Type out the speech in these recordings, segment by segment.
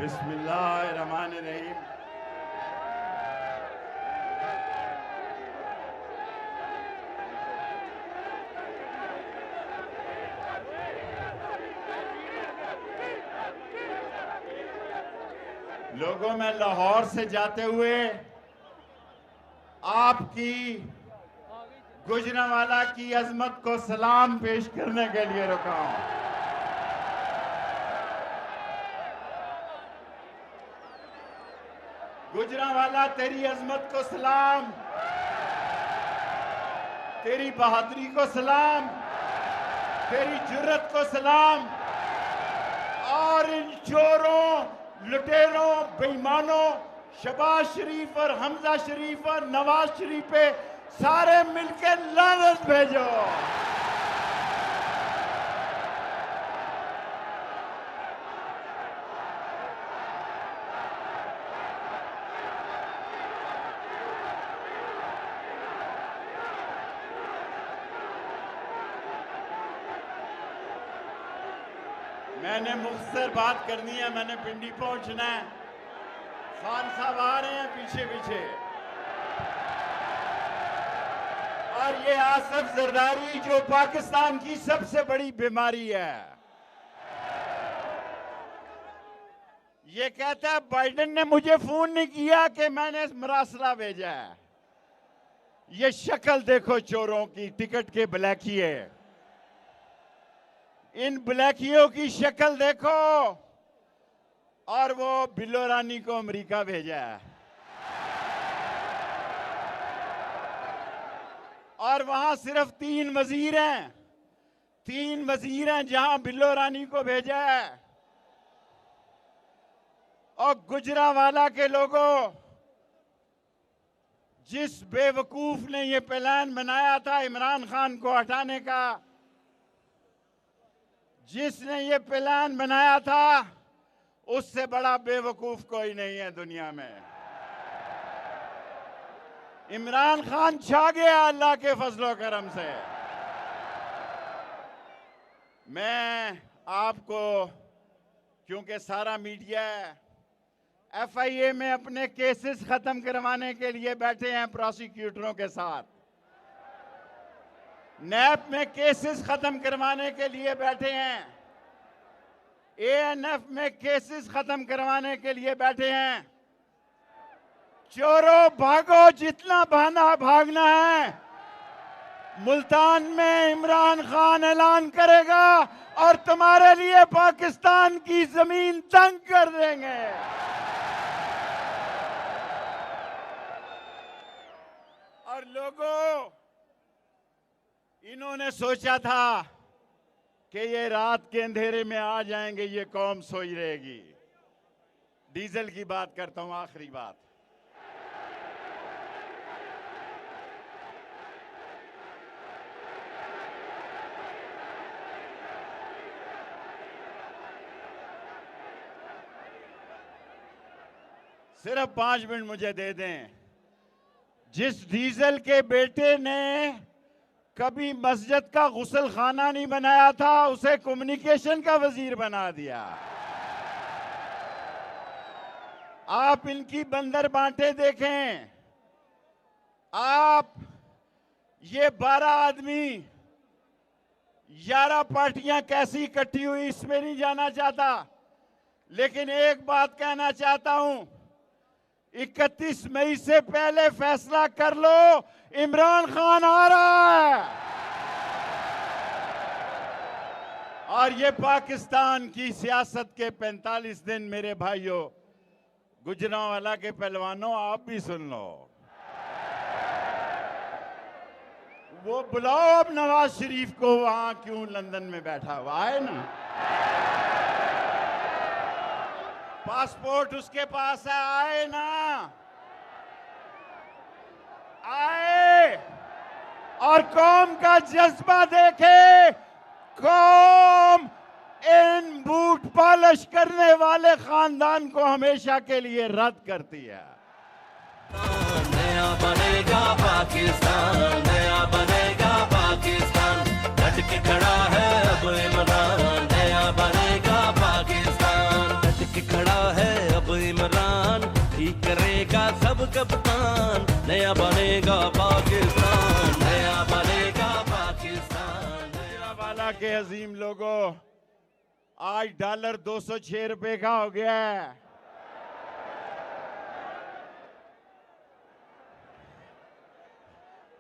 बिस्मिल्लाहिर्रहमानिर्रहीम। लोगों, में लाहौर से जाते हुए आपकी गुजरांवाला की अजमत को सलाम पेश करने के लिए रुका हूं। गुजरांवाला, तेरी अजमत को सलाम, तेरी बहादुरी को सलाम, तेरी जुर्रत को सलाम, और इन चोरों, लुटेरों, बेईमानों, शहबाज शरीफ और हमजा शरीफ और नवाज शरीफ पे सारे मिलकर लानत भेजो। मैंने मुख्तसर बात करनी है, मैंने पिंडी पहुंचना है। खान साहब आ रहे हैं पीछे पीछे। और ये आसिफ जरदारी जो पाकिस्तान की सबसे बड़ी बीमारी है, ये कहता है बाइडेन ने मुझे फोन नहीं किया कि मैंने मरासला भेजा है। ये शक्ल देखो चोरों की, टिकट के ब्लैकिए, इन ब्लैकियों की शक्ल देखो। और वो बिल्लो रानी को अमेरिका भेजा है, और वहां सिर्फ 3 वजीर हैं, 3 वजीर हैं जहां बिल्लो रानी को भेजा है। और गुजरांवाला के लोगों, जिस बेवकूफ ने ये प्लान बनाया था इमरान खान को हटाने का, जिसने ये प्लान बनाया था, उससे बड़ा बेवकूफ कोई नहीं है दुनिया में। इमरान खान छा गया अल्लाह के फजलो करम से। मैं आपको, क्योंकि सारा मीडिया FIA में अपने केसेस खत्म करवाने के लिए बैठे हैं प्रोसिक्यूटरों के साथ, नैब में केसेस खत्म करवाने के लिए बैठे हैं, ANF में केसेस खत्म करवाने के लिए बैठे हैं। चोरों भागो, जितना भागना है। मुल्तान में इमरान खान ऐलान करेगा और तुम्हारे लिए पाकिस्तान की जमीन तंग कर देंगे। और लोगों, इन्होंने सोचा था कि ये रात के अंधेरे में आ जाएंगे, ये कौम सोई रहेगी। डीजल की बात करता हूं, आखिरी बात। सिर्फ 5 मिनट मुझे दे दें। जिस डीजल के बेटे ने कभी मस्जिद का गुसल खाना नहीं बनाया था, उसे कम्युनिकेशन का वजीर बना दिया। आप इनकी बंदर बांटे देखें। आप ये 12 आदमी, 11 पार्टियां कैसी इकट्ठी हुई, इसमें नहीं जाना चाहता, लेकिन एक बात कहना चाहता हूं, 31 मई से पहले फैसला कर लो, इमरान खान आ रहा है। और ये पाकिस्तान की सियासत के 45 दिन, मेरे भाइयों, गुजरांवाला के पहलवानों, आप भी सुन लो। वो बुलाओ अब नवाज शरीफ को, वहां क्यों लंदन में बैठा हुआ है ना। पासपोर्ट उसके पास है, आए ना, आए और कौम का जज्बा देखे। कौम इन बूट पॉलिश करने वाले खानदान को हमेशा के लिए रद्द करती है। नया बनेगा पाकिस्तान, नया बनेगा पाकिस्तान, डट के खड़ा है अब इमरान। नया बनेगा पाकिस्तान, डट के खड़ा है करेगा सब कप्तान, नया बनेगा पाकिस्तान, नया बनेगा पाकिस्तान। नया वाला के अजीम लोगों, आज डॉलर 206 रुपए का हो गया है।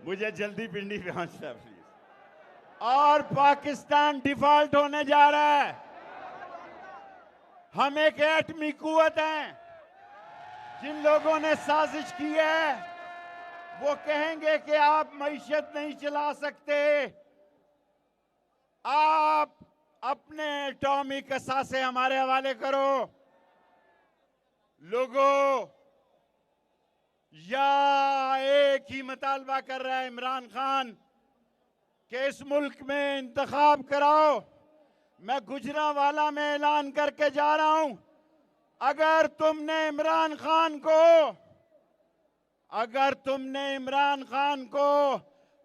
मुझे जल्दी पिंडी पहुंचना है प्लीज। और पाकिस्तान डिफॉल्ट होने जा रहा है। हम एक एटमी कुव्वत हैं। जिन लोगों ने साजिश की है वो कहेंगे कि आप मईशत नहीं चला सकते, आप अपने एटॉमिक असासे हमारे हवाले करो। लोगों, या एक ही मुतालबा कर रहा है इमरान खान कि इस मुल्क में इंतखाब कराओ। मैं गुजरांवाला में ऐलान करके जा रहा हूं, अगर तुमने इमरान खान को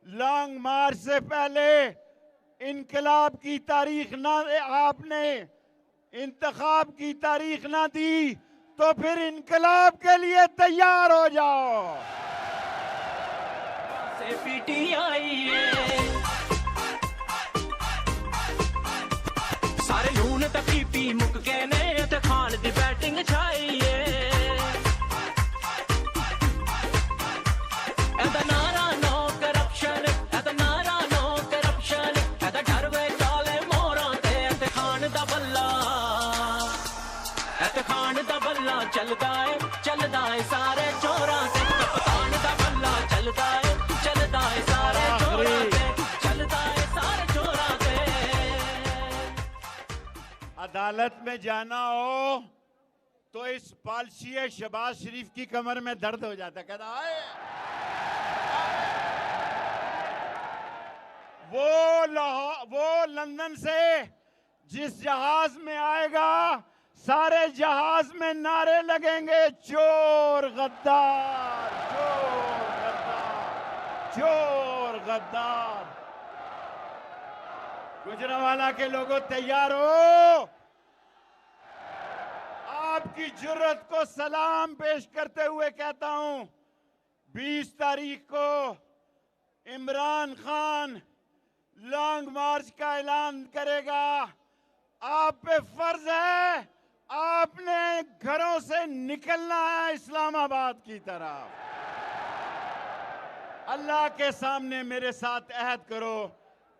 लॉन्ग मार्च से पहले इनकलाब की तारीख ना, आपने इंतखाब की तारीख ना दी तो फिर इनकलाब के लिए तैयार हो जाओ। सारे यून पी मुक गए ने ते खान दी बैटिंग छाई है। एदा नारा नो करप्शन, एदा नारा नो करप्शन, एदा डर वे चाले मोरा ते खान दा बल्ला, ते खान दा बल्ला चलदा है सारे चोरां ते, कप्तान दा बल्ला चलदा है सारे चोरां ते, चलदा है सारे चोरां ते। अदालत में जाना हो तो इस पॉलिसी शहबाज शरीफ की कमर में दर्द हो जाता। कहता आए वो लंदन से जिस जहाज में आएगा सारे जहाज में नारे लगेंगे, चोर गद्दार, चोर गद्दार, चोर गद्दार। गुजरांवाला के लोगों तैयार हो। आपकी जुर्रत को सलाम पेश करते हुए कहता हूं, 20 तारीख को इमरान खान लॉन्ग मार्च का ऐलान करेगा। आप पे फर्ज है, आपने घरों से निकलना है इस्लामाबाद की तरफ। अल्लाह के सामने मेरे साथ अहद करो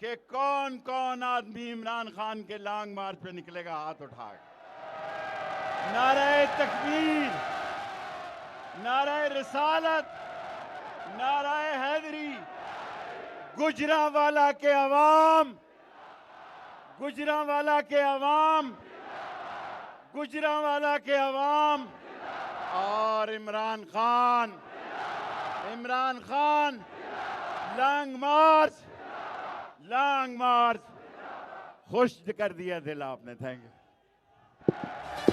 कि कौन कौन आदमी इमरान खान के लॉन्ग मार्च पे निकलेगा, हाथ उठाकर। नारे तकबीर, नारे रिसालत, नारे हैदरी। गुजरांवाला के अवाम, गुजरांवाला के अवाम, गुजरांवाला के अवाम और इमरान खान लॉन्ग मार्च खुश कर दिया दिल आपने। Thank you.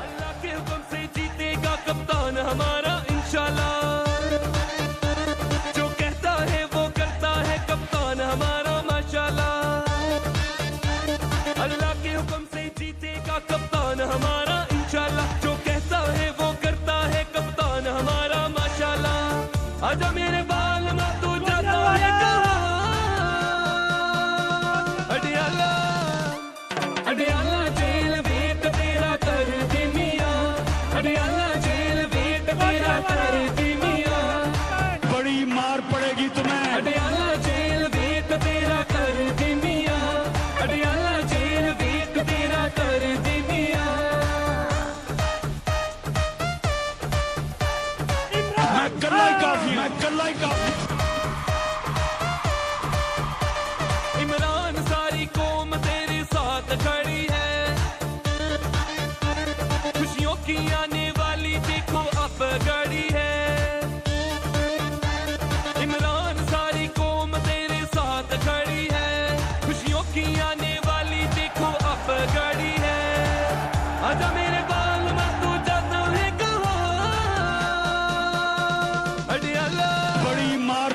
अल्लाह के हुक्म से जीतेगा कप्तान हमारा इंशाल्लाह, जो कहता है वो करता है कप्तान हमारा माशाल्लाह। अल्लाह के हुक्म से जीतेगा कप्तान हमारा इंशाल्लाह, जो कहता है वो करता है कप्तान हमारा माशाल्लाह। आजा मेरे बाल मा तू जाता है कहाँ, अडियाला अडियाला जेल वेट तेरा कर दे मियां, अडियाला जेल वेट तेरा कर दे मियां। बड़ी मार पड़ेगी तुम्हें। अडियाला जेल वेट तेरा कर दे मियां, अडियाला जेल वेट तेरा कर दे मियां। मैं कल्ला ही काफी। इमरान सारी कौम तेरे साथ खड़ी है, खुशियों की आने वाली देखो अब घड़ी है। इमरान सारी कौम तेरे साथ खड़ी है, खुशियों की आने वाली देखो अब घड़ी है। आजा मेरे बाल मत तू जाता है कहाँ, अडियाला बड़ी मार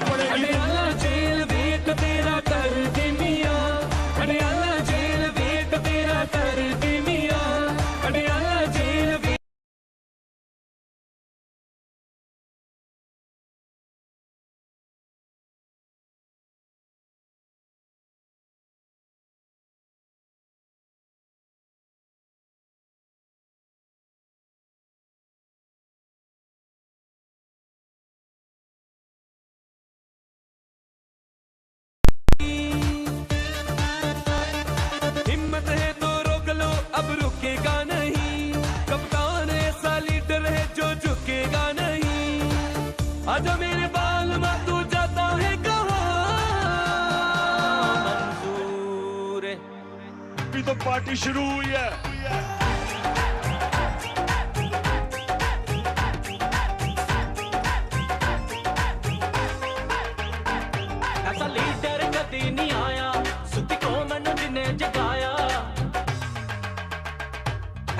आजा मेरे बाल में तू जाता है कहाँ मंजूर है। अभी तो पार्टी शुरू हुई है। ऐसा लीडर कदी नहीं आया सुती को मैनू जिन्हें जगाया।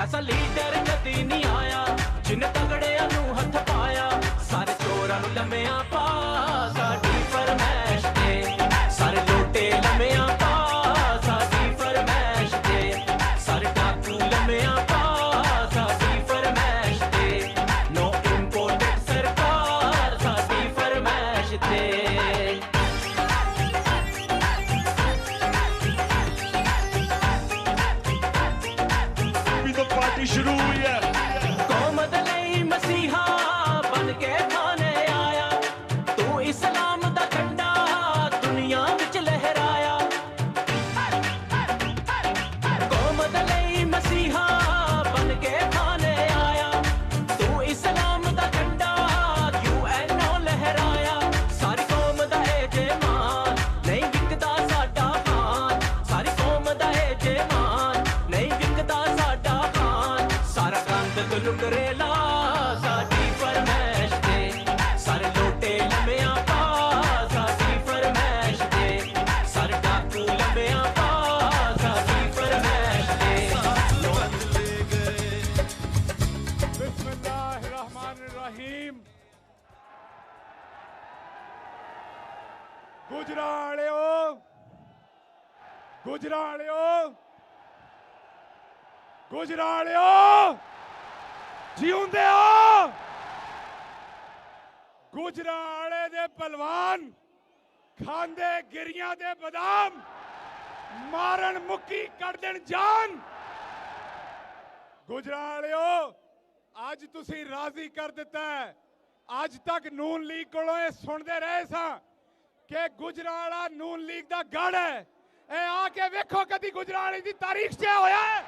ऐसा लीडर कदी नहीं आया जिन्हें तगड़िया नू हथ पाया। सारे चोरां नू लम्मिया पा साडी फरमैश ते। सारे लोटे लम्मिया पा साडी फरमैश ते। सारे डाकू लम्मिया पा साडी फरमैश ते। नो इंपोर्टेड सरकार साडी फरमैश ते। अभी तो पार्टी शुरू हुई है। कौम दे लई मसीहा बन के थाने आया। तू इस्लाम दा झंडा दुनिया विच लहराया। कौम दे लई मसीहा बन के थाने आया। तू इस्लाम दा झंडा यूएनओ लहराया। सारी कौम दा ए जेमान नहीं विकदा साडा खान। सारी कौम दा ए जेमान नहीं विकदा साडा खान। सारा गंद तो लुकरेला साडी फरमैश ते। सारे लोटे लम्मिया पा साडी फरमैश ते। सारे डाकू लम्मिया पा साडी फरमैश ते। बिस्मिल्लाहिर्रहमानिर्रहीम। गुजरालियो गुजरालियो गुजरालियो जीउंदे हो। गुजराले दे पहलवान खांदे गिरियां दे बदाम मारन मुक्की कर देन जान। गुजरालियो आज तुसी राजी कर दिता है। आज तक नून लीग कोलों ये सुनते रहे सां कि गुजराला नून लीग दा गढ़ है। ए आके वेखो कदी गुजराले दी तारीख च होया है।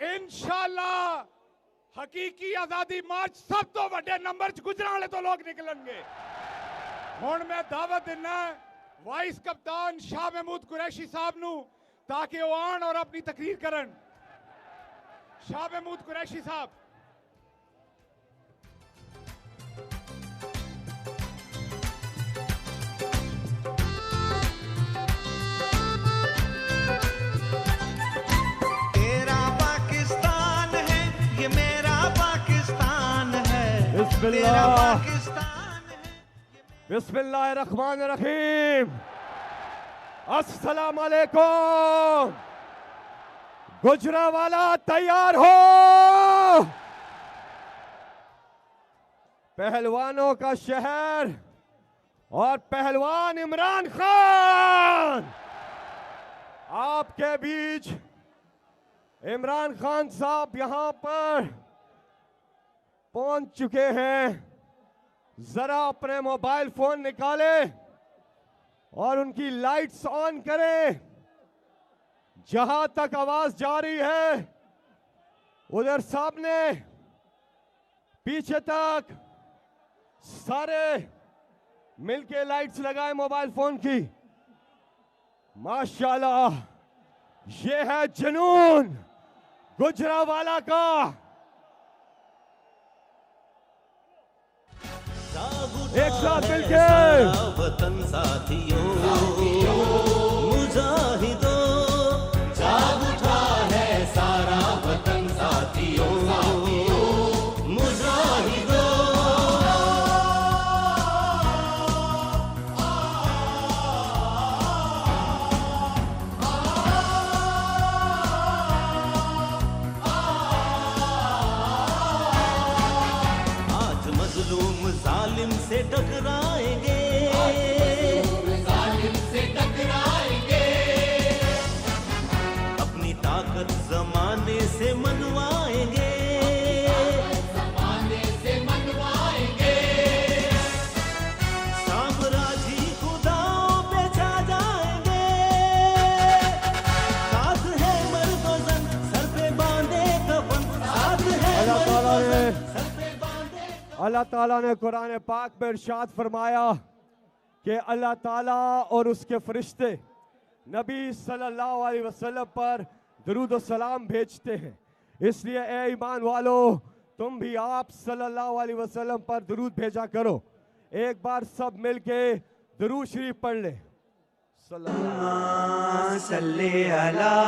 इंशाअल्लाह हकीकी आजादी मार्च सब तो बड़े नंबर च गुजराले तो लोग निकलेंगे। हुण मैं दावत दिना वाइस कप्तान शाह महमूद कुरैशी साहब नू ताकि वो आन और अपनी तकरीर करन। शाह महमूद कुरैशी साहब। तेरा पाकिस्तान है ये मेरा पाकिस्तान है। तेरा पाकिस्तान है। बिस्मिल्लाहिर्रहमानिर्रहीम। अस्सलाम वालेकुम। गुजरावाला तैयार हो। पहलवानों का शहर और पहलवान इमरान खान आपके बीच। इमरान खान साहब यहां पर पहुंच चुके हैं। जरा अपने मोबाइल फोन निकाले और उनकी लाइट्स ऑन करें। जहां तक आवाज जा रही है उधर सामने पीछे तक सारे मिलके लाइट्स लगाए मोबाइल फोन की। माशाल्लाह ये है जुनून गुजरावाला का। एक साथ मिलके वतन साथियों मुजाहिदों जाग उठा है सारा वतन साथियों मुजाहिदों आज मजलूम जालिम से टकराएंगे। जालिम से टकराएंगे। अपनी ताकत जमाने से मनवाएंगे। जमाने से मनवाएंगे। साम्राज्य खुदाओं पे छा जाएंगे। साथ है मर्द व जन सर पे बांधे कफन। साथ है अल्लाह ताला ने सर पे अल्लाह ताला ने कुरान पाक में इरशाद फरमाया कि अल्लाह ताला और उसके फरिश्ते नबी सल्लल्लाहु अलैहि वसल्लम पर दरूद और सलाम भेजते हैं। इसलिए ए ईमान वालो, तुम भी आप सल्लल्लाहु अलैहि वसल्लम पर दरूद भेजा करो। एक बार सब मिलके दरूद शरीफ पढ़ ले। सल्ले अला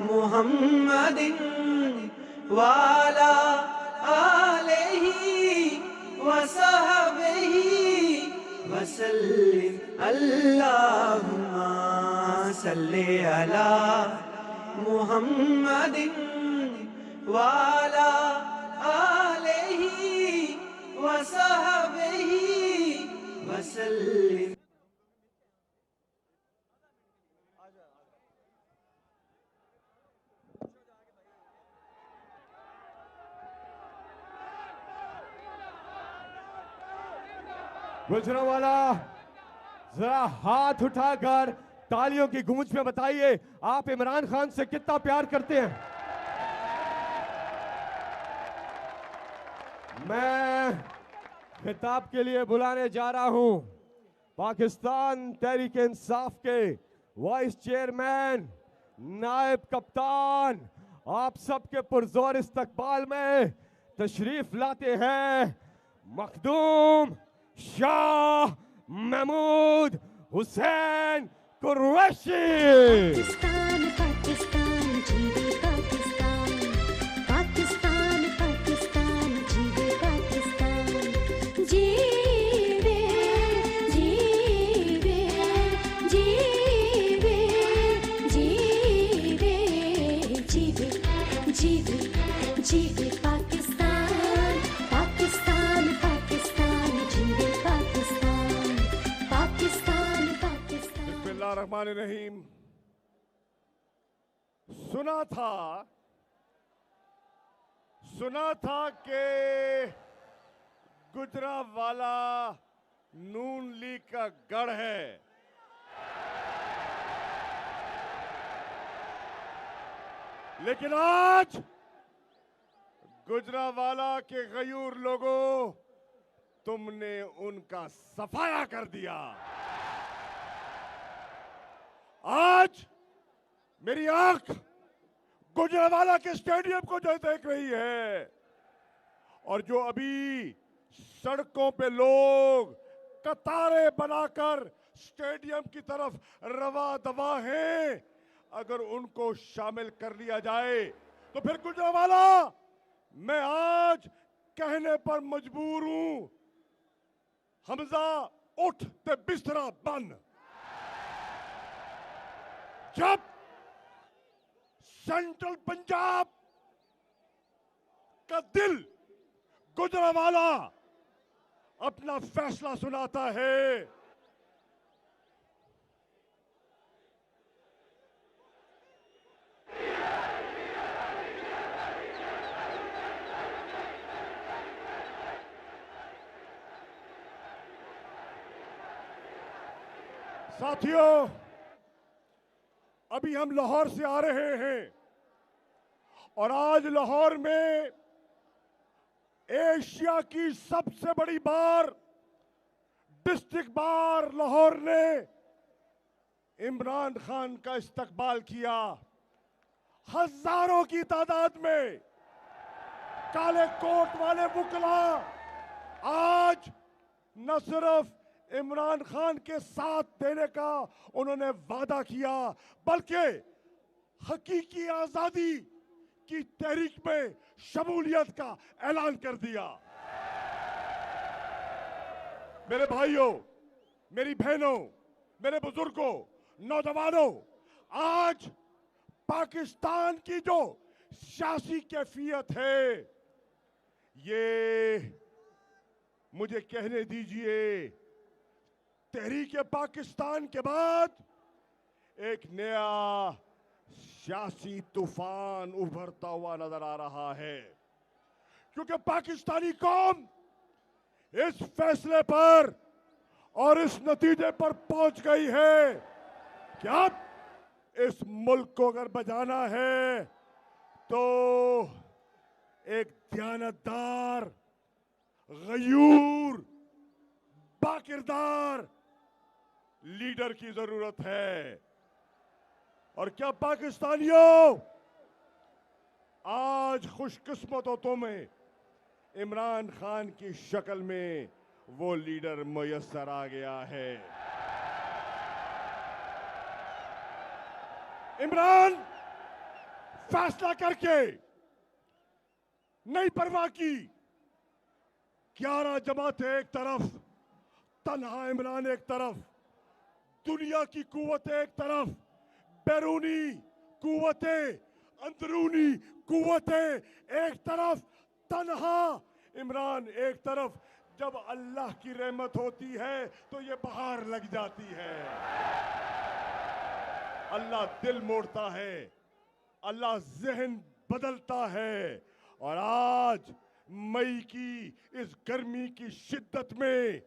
मुहम्मदिन वाला आलिही वसहबिही वसल्लिम। अल्लाहुम्मा सल्ले अला मुहम्मदिन वाला आलिही वसहबिही वसल्लिम। गुजरांवाला जरा हाथ उठाकर तालियों की गूंज में बताइए आप इमरान खान से कितना प्यार करते हैं। मैं खिताब के लिए बुलाने जा रहा हूं पाकिस्तान तहरीक इंसाफ के वाइस चेयरमैन नायब कप्तान, आप सबके पुरजोर इस्तकबाल में तशरीफ लाते हैं मखदूम शाह महमूद हुसैन कुरैशी। पाकिस्तान पाकिस्तान जीवे पाकिस्तान, पाकिस्तान पाकिस्तान जीवे पाकिस्तान। जीवे जीवे जीवे जीवे जीवे जीवे जीवे पाकिस्तान, पाकिस्तान पाकिस्तान जीवे पाकिस्तान, पाकिस्तान पाकिस्तान। बिस्मिल्लाहिर्रहमानिर्रहीम। सुना था कि गुजरांवाला नून लीग का गढ़ है। लेकिन आज गुजरांवाला के गयूर लोगों, तुमने उनका सफाया कर दिया। आज मेरी आंख गुजरांवाला के स्टेडियम को जो देख रही है, और जो अभी सड़कों पे लोग कतारें बनाकर स्टेडियम की तरफ रवा दवा हैं, अगर उनको शामिल कर लिया जाए तो फिर गुजरांवाला, मैं आज कहने पर मजबूर हूं, हमजा उठ ते बिस्तरा बन। जब सेंट्रल पंजाब का दिल गुजरांवाला अपना फैसला सुनाता है, साथियों, अभी हम लाहौर से आ रहे हैं और आज लाहौर में एशिया की सबसे बड़ी बार, डिस्ट्रिक्ट बार लाहौर ने इमरान खान का इस्तकबाल किया। हजारों की तादाद में काले कोट वाले वुकला आज न सिर्फ इमरान खान के साथ देने का उन्होंने वादा किया, बल्कि हकीकी आजादी की तहरीक में शमूलियत का ऐलान कर दिया। मेरे भाइयों, मेरी बहनों, मेरे बुजुर्गों, नौजवानों, आज पाकिस्तान की जो सियासी कैफियत है, ये मुझे कहने दीजिए, तहरीक पाकिस्तान के बाद एक नया सियासी तूफान उभरता हुआ नजर आ रहा है, क्योंकि पाकिस्तानी कौम इस फैसले पर और इस नतीजे पर पहुंच गई है कि अब इस मुल्क को अगर बचाना है तो एक दयानतदार, गयूर, बाकिरदार लीडर की जरूरत है। और क्या पाकिस्तानियों, आज खुशकिस्मत हो तुम्हें, इमरान खान की शक्ल में वो लीडर मुयस्सर आ गया है। इमरान फैसला करके नहीं परवाह की, 11 जमातें एक तरफ, तन्हा इमरान एक तरफ, दुनिया की कुव्वतें एक तरफ, बैरूनी कुव्वतें, अंदरूनी कुव्वतें एक तरफ, तन्हा इमरान एक तरफ। जब अल्लाह की रहमत होती है तो ये बहार लग जाती है। अल्लाह दिल मोड़ता है, अल्लाह जहन बदलता है। और आज मई की इस गर्मी की शिद्दत में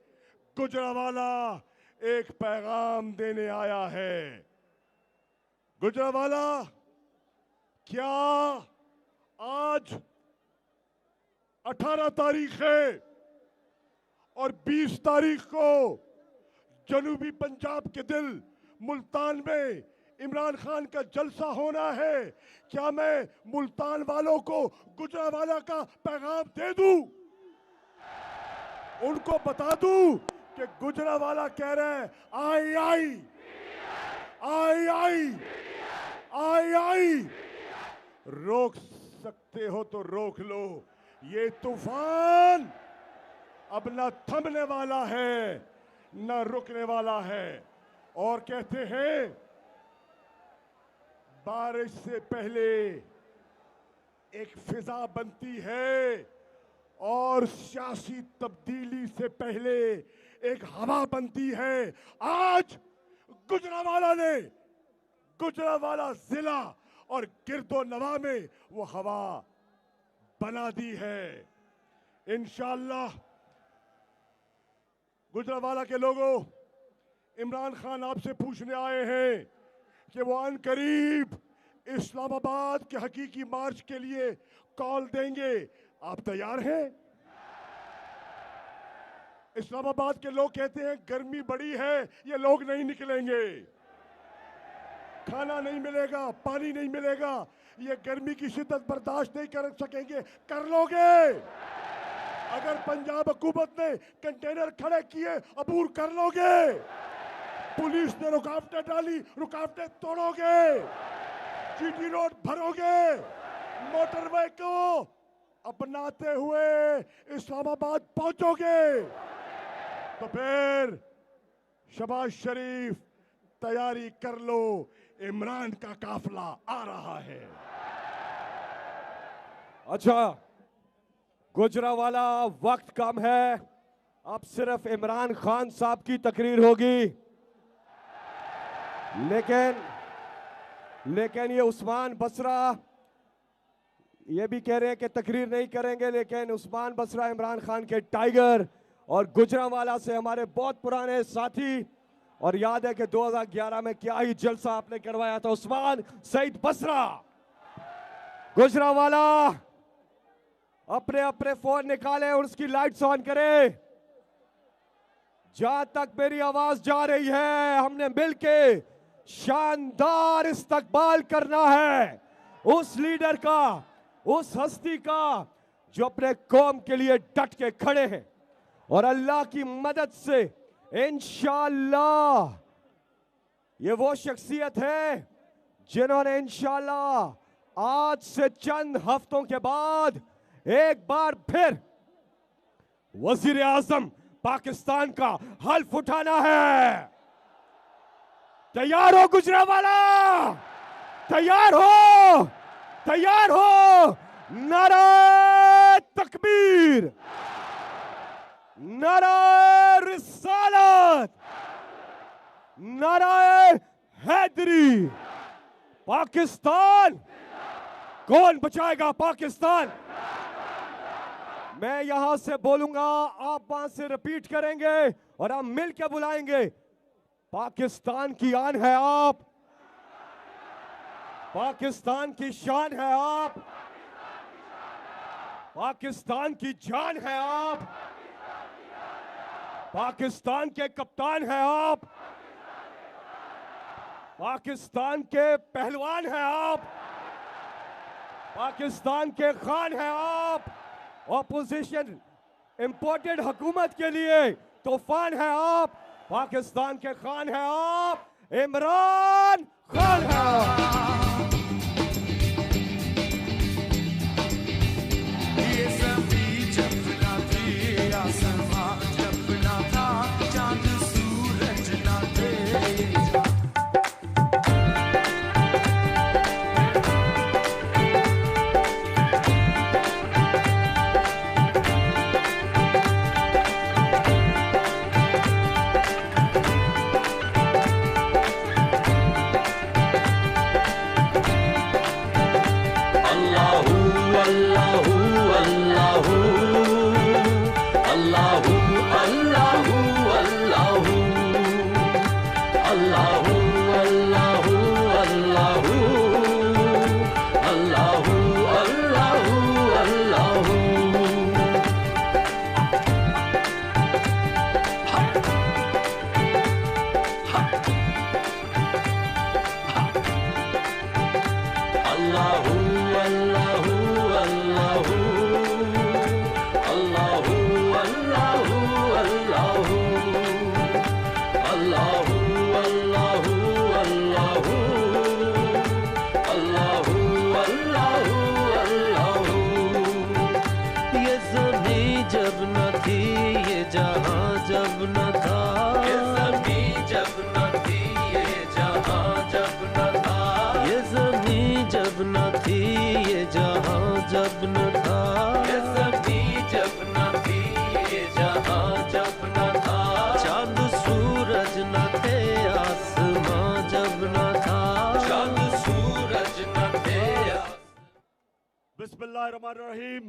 गुजरावाला एक पैगाम देने आया है। गुजरावाला, क्या आज 18 तारीख है और 20 तारीख को जनूबी पंजाब के दिल मुल्तान में इमरान खान का जलसा होना है? क्या मैं मुल्तान वालों को गुजरावाला का पैगाम दे दूं? उनको बता दूं कि गुजरावाला कह रहे हैं आई आई आई आई आई आई। रोक सकते हो तो रोक लो, ये तूफान अब ना थमने वाला है ना रुकने वाला है। और कहते हैं बारिश से पहले एक फिजा बनती है और सियासी तब्दीली से पहले एक हवा बनती है। आज गुजरावाला ने, गुजरावाला जिला और गिरदो नवा में वो हवा बना दी है। इंशाअल्लाह गुजरावाला के लोगों, इमरान खान आपसे पूछने आए हैं कि वो अनकरीब इस्लामाबाद के हकीकी मार्च के लिए कॉल देंगे। आप तैयार हैं? इस्लामाबाद के लोग कहते हैं गर्मी बड़ी है, ये लोग नहीं निकलेंगे, खाना नहीं मिलेगा, पानी नहीं मिलेगा, ये गर्मी की शिद्दत बर्दाश्त नहीं कर सकेंगे। कर लोगे? अगर पंजाब हुकूमत ने कंटेनर खड़े किए, अबूर कर लोगे? पुलिस ने रुकावटें डाली, रुकावटें तोड़ोगे? जीटी रोड भरोगे? मोटरवे को अपनाते हुए इस्लामाबाद पहुंचोगे? तो फिर शबाज शरीफ तैयारी कर लो, इमरान का काफिला आ रहा है। अच्छा गुजरावाला, वक्त कम है, अब सिर्फ इमरान खान साहब की तकरीर होगी। लेकिन ये उस्मान बसरा ये भी कह रहे हैं कि तकरीर नहीं करेंगे, लेकिन उस्मान बसरा इमरान खान के टाइगर और गुजरावाला से हमारे बहुत पुराने साथी, और याद है कि 2011 में क्या ही जलसा आपने करवाया था। उस्मान सईद बसरा, गुजरावाला अपने अपने फोन निकाले और उसकी लाइट्स ऑन करें। जहां तक मेरी आवाज जा रही है, हमने मिलके शानदार इस्तकबाल करना है उस लीडर का, उस हस्ती का जो अपने कौम के लिए डट के खड़े हैं। और अल्लाह की मदद से इंशाअल्लाह ये वो शख्सियत है जिन्होंने इंशाअल्लाह आज से चंद हफ्तों के बाद एक बार फिर वजीर आजम पाकिस्तान का हल्फ उठाना है। तैयार हो गुजरावाला? तैयार हो? तैयार हो? नारे तकबीर, नारे रिसालत, नारे हैदरी। पाकिस्तान कौन बचाएगा? पाकिस्तान। मैं यहां से बोलूंगा, आप वहां से रिपीट करेंगे और हम मिलकर बुलाएंगे। पाकिस्तान की आन है आप, पाकिस्तान की शान है आप, पाकिस्तान की जान है आप। पाकिस्तान के कप्तान हैं आप, पाकिस्तान के पहलवान हैं आप, पाकिस्तान के खान हैं आप। ऑपोजिशन इंपोर्टेड हुकूमत के लिए तूफान है आप, पाकिस्तान के खान हैं आप, इमरान खान हैं आप। ये सभी जब ना थे, आसमां जब ना था, चांद सूरज ना थे। ये ज़मीं जब न थी, ये जहां जब न था, ये ज़मीं जब न थी, ये जहां जब न था, ये ज़मीं जब न थी, ये जहां जब न था, ये ज़मीं जब न थी, ये जहां जब न था, चांद सूरज न थे, आसमां जब न था, चांद सूरज न थे। बिस्मिल्लाहिर्रहमानिर्रहीम।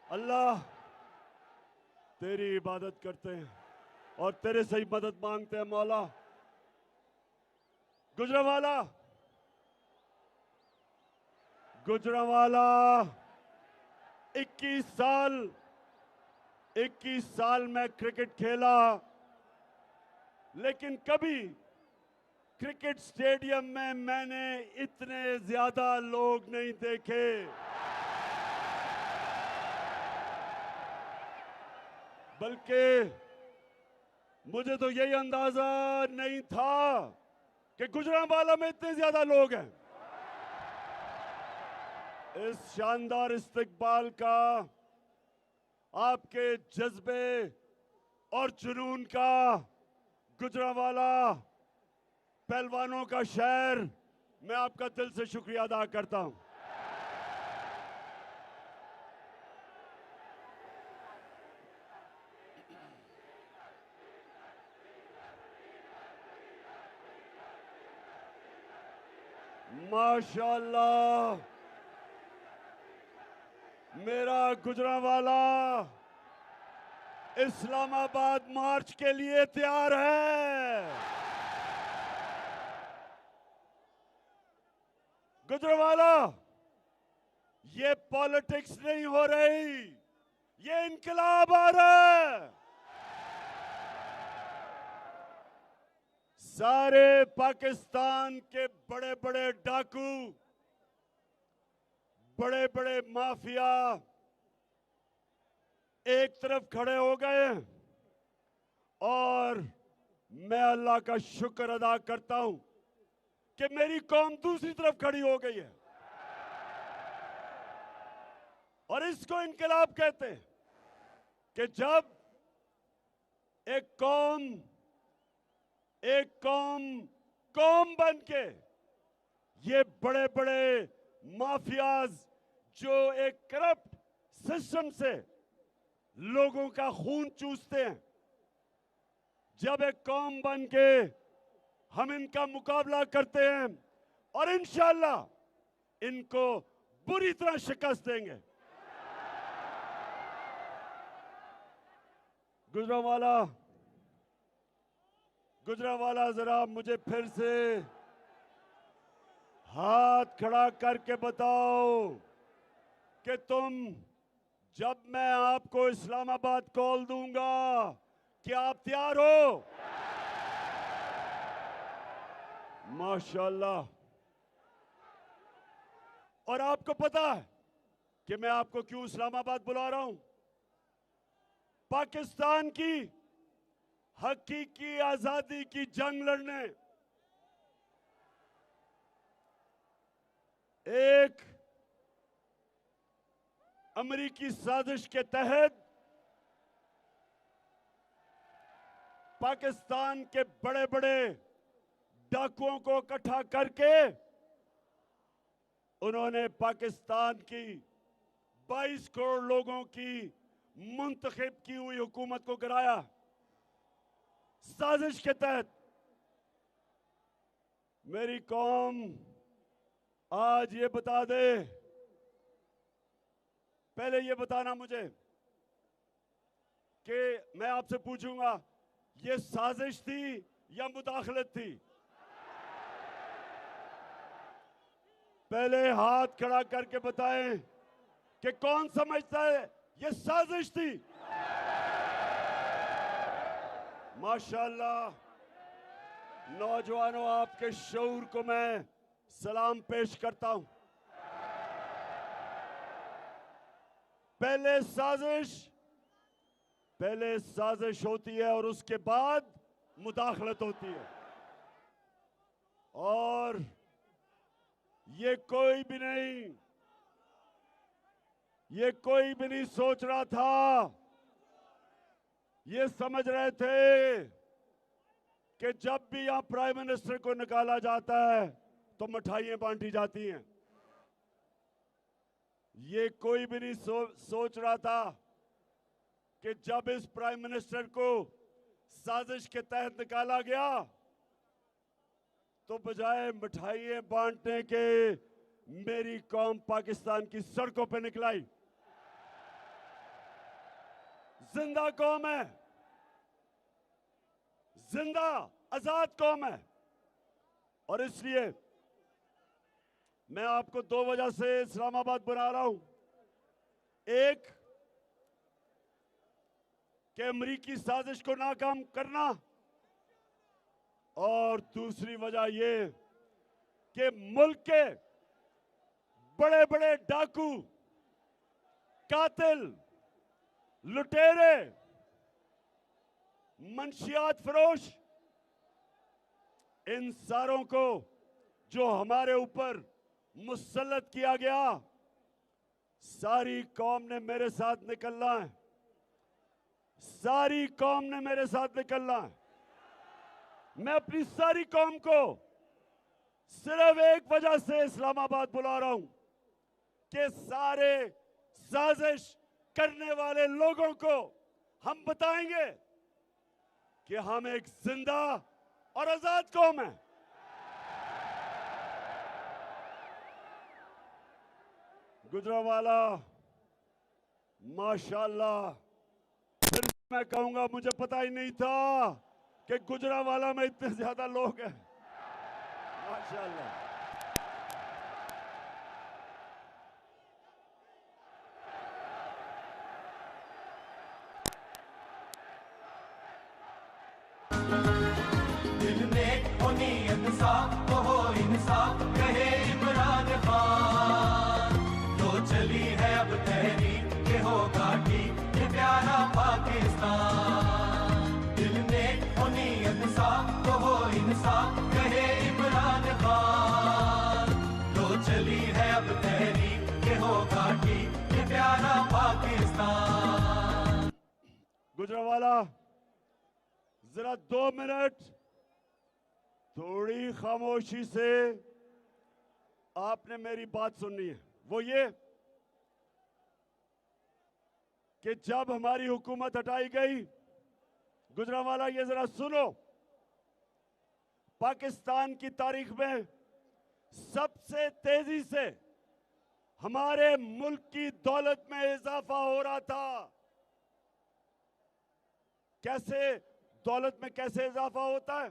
अल्लाह तेरी इबादत करते हैं और तेरे से ही मदद मांगते हैं मौला। गुजरांवाला, गुजरांवाला 21 साल मैं क्रिकेट खेला, लेकिन कभी क्रिकेट स्टेडियम में मैंने इतने ज्यादा लोग नहीं देखे। बल्कि मुझे तो यही अंदाजा नहीं था कि गुजरांवाला में इतने ज्यादा लोग हैं। इस शानदार इस्तकबाल का, आपके जज्बे और जुनून का, गुजरांवाला पहलवानों का शहर, मैं आपका दिल से शुक्रिया अदा करता हूं। माशाअल्लाह, मेरा गुजरांवाला इस्लामाबाद मार्च के लिए तैयार है। गुजरांवाला, ये पॉलिटिक्स नहीं हो रही, ये इनकलाब आ रहा है। सारे पाकिस्तान के बड़े बड़े डाकू, बड़े बड़े माफिया एक तरफ खड़े हो गए हैं और मैं अल्लाह का शुक्र अदा करता हूं कि मेरी कौम दूसरी तरफ खड़ी हो गई है। और इसको इनकलाब कहते हैं कि जब एक कौम बन के ये बड़े बड़े माफियाज जो एक करप्ट सिस्टम से लोगों का खून चूसते हैं, जब एक कौम बन के हम इनका मुकाबला करते हैं और इंशाअल्लाह इनको बुरी तरह शिकस्त देंगे। गुजरांवाला जरा मुझे फिर से हाथ खड़ा करके बताओ कि तुम, जब मैं आपको इस्लामाबाद कॉल दूंगा, क्या आप तैयार हो? माशाल्लाह। और आपको पता है कि मैं आपको क्यों इस्लामाबाद बुला रहा हूं? पाकिस्तान की हकीकी आजादी की जंग लड़ने एक अमेरिकी साजिश के तहत पाकिस्तान के बड़े बड़े डाकुओं को इकट्ठा करके उन्होंने पाकिस्तान की 22 करोड़ लोगों की मुंतखब की हुई हुकूमत को गिराया। साजिश के तहत मेरी कौम आज ये बता दे, पहले ये बताना मुझे कि मैं आपसे पूछूंगा, ये साजिश थी या मुदाखलत थी? पहले हाथ खड़ा करके बताएं कि कौन समझता है ये साजिश थी? माशाल्लाह। नौजवानों, आपके शऊर को मैं सलाम पेश करता हूं। पहले साजिश होती है और उसके बाद मुदाखलत होती है। और ये कोई भी नहीं सोच रहा था, ये समझ रहे थे कि जब भी यहां प्राइम मिनिस्टर को निकाला जाता है तो मिठाइयां बांटी जाती हैं। ये कोई भी नहीं सोच रहा था कि जब इस प्राइम मिनिस्टर को साजिश के तहत निकाला गया तो बजाय मिठाइयां बांटने के मेरी कौम पाकिस्तान की सड़कों पर निकलाई। जिंदा कौम है, जिंदा आजाद कौम है। और इसलिए मैं आपको दो वजह से इस्लामाबाद बुला रहा हूं। एक, कि अमरीकी साजिश को नाकाम करना, और दूसरी वजह यह कि मुल्क के बड़े बड़े डाकू, कातिल, लुटेरे, मंशियात फरोश, इन सारों को जो हमारे ऊपर मुसल्लत किया गया, सारी कौम ने मेरे साथ निकलना है। सारी कौम ने मेरे साथ निकलना है। मैं अपनी सारी कौम को सिर्फ एक वजह से इस्लामाबाद बुला रहा हूं कि सारे साजिश करने वाले लोगों को हम बताएंगे कि हम एक जिंदा और आजाद कौम है। गुजरावाला, माशाल्लाह। फिर मैं कहूंगा, मुझे पता ही नहीं था कि गुजरावाला में इतने ज्यादा लोग हैं। माशाल्लाह। दिल में हो नीयत साफ हो इंसाफ, कहे इमरान खान। तो चली है अब तहरीक के होगा ठीक ये प्यारा पाकिस्तान। दिल में हो नीयत साफ हो इंसाफ, कहे इमरान खान। तो चली है अब तहरीक के होगा ठीक ये प्यारा पाकिस्तान। गुजरावाला, जरा 2 मिनट थोड़ी खामोशी से आपने मेरी बात सुननी है। वो ये कि जब हमारी हुकूमत हटाई गई, गुजरावाला ये जरा सुनो, पाकिस्तान की तारीख में सबसे तेजी से हमारे मुल्क की दौलत में इजाफा हो रहा था। कैसे दौलत में कैसे इजाफा होता है?